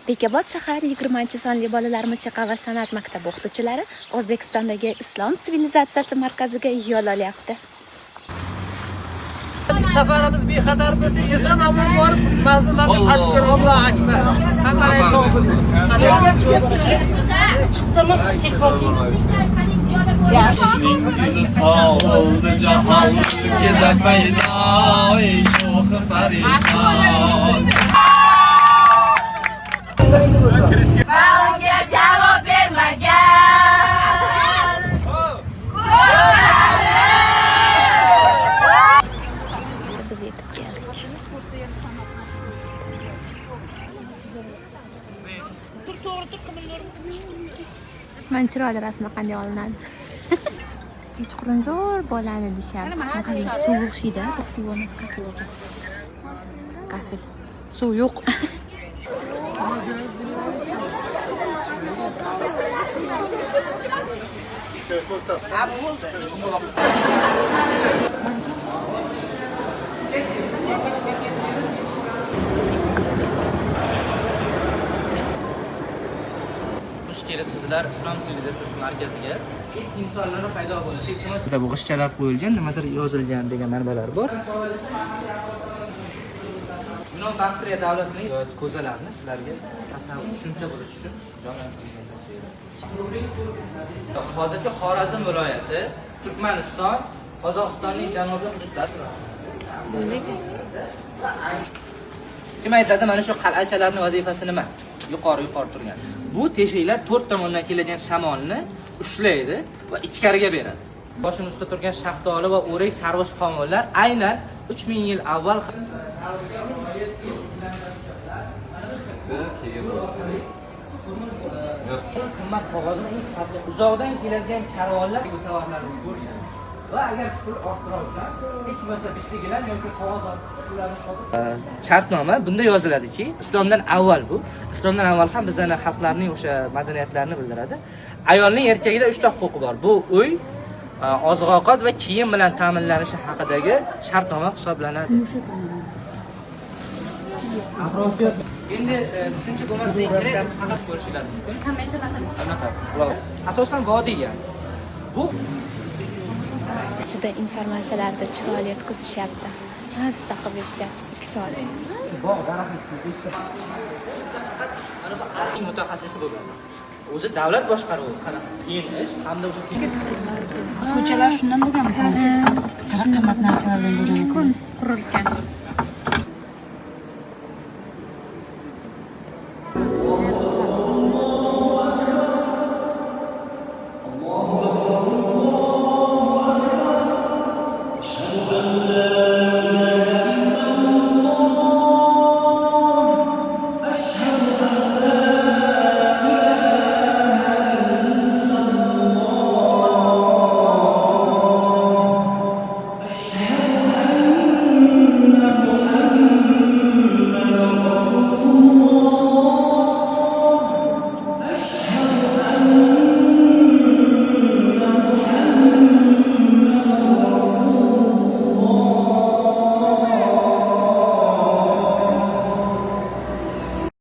Bekobod shahar 20-sonli bolalar musiqa va san'at maktabi o'qituvchilari O'zbekistondagi Islom sivilizatsiyasi markaziga yo'l olyapti. Safarimiz bexatar bo'lsa, eson omon borib, manzillarga qattiq Allohu akbar. Hammalar sog' bo'ling. Oldu cahan kedak paydo sho'x parishon. Unga javob bermagan. Biz yetib keldik. Men chiroyli rasmni qanday olinadi? Kechqurun zo'r bolani deyapti. Qanday suv o'xshaydi, suv emas, kafil ekan. Kafil. Suv yo'q. Xush kelibsizlar Islom sivilizatsiyasi markaziga. İlk insonlar paydo bo'lishi ehtimol bu g'ishchalar qo'yilgan, nimadir yozilgan degan manbalar bor. Yunon Baktriya davlatining ko'zalarini sizlarga tasavvur tushuncha bo'lish uchun jonlantirilgan tasvir. Hozirgi Xorazm viloyati, Turkmaniston, Qozog'istonning janubiy hududlari. Kim aytadi, mana shu qal'achalarning vazifasi nima? Yuqori turgan. Bu teshiklar 4 tomondan keladigan shamolni ushlaydi va ichkariga beradi. Boshini ustida turgan shaftoli va o'rik tarvuz qovunlar aynan 3000 yil avval qimmat qog'ozni eng safli uzoqdan keladigan karvonlar bu tovarlarni ko'rishadi. Va agar pul orttira olsa, hech bo'lmasa bittagilar yoki qog'oz pullarni sotib shartnoma bunda yoziladiki, islomdan avval bu. Islomdan avval ham bizning xalqlarning o'sha madaniyatlarini bildiradi. Ayolning erkagida 3 ta huquqi bor. Bu uy, oziq-ovqat va kiyim bilan ta'minlanishi haqidagi shartnoma hisoblanadi. Endi tushuncha bo'lmasligi kerak, biz faqat ko'rishlar mumkin. Qanaqa? Asosan vodiy. Bu Juda informatsiyalarni chiroyli yetkazishyapti. Mazza qilib eshityapsiz 2 soat. bog' daraxtni arxiv mutaxassisi bo'lgan. O'zi davlat boshqaruvi, qiyin ish hamda o'sha Ko'chalar shundan bo'lganmi? Qanaqa qimmat narsalardan bo'lgan ekan. Qurilgan.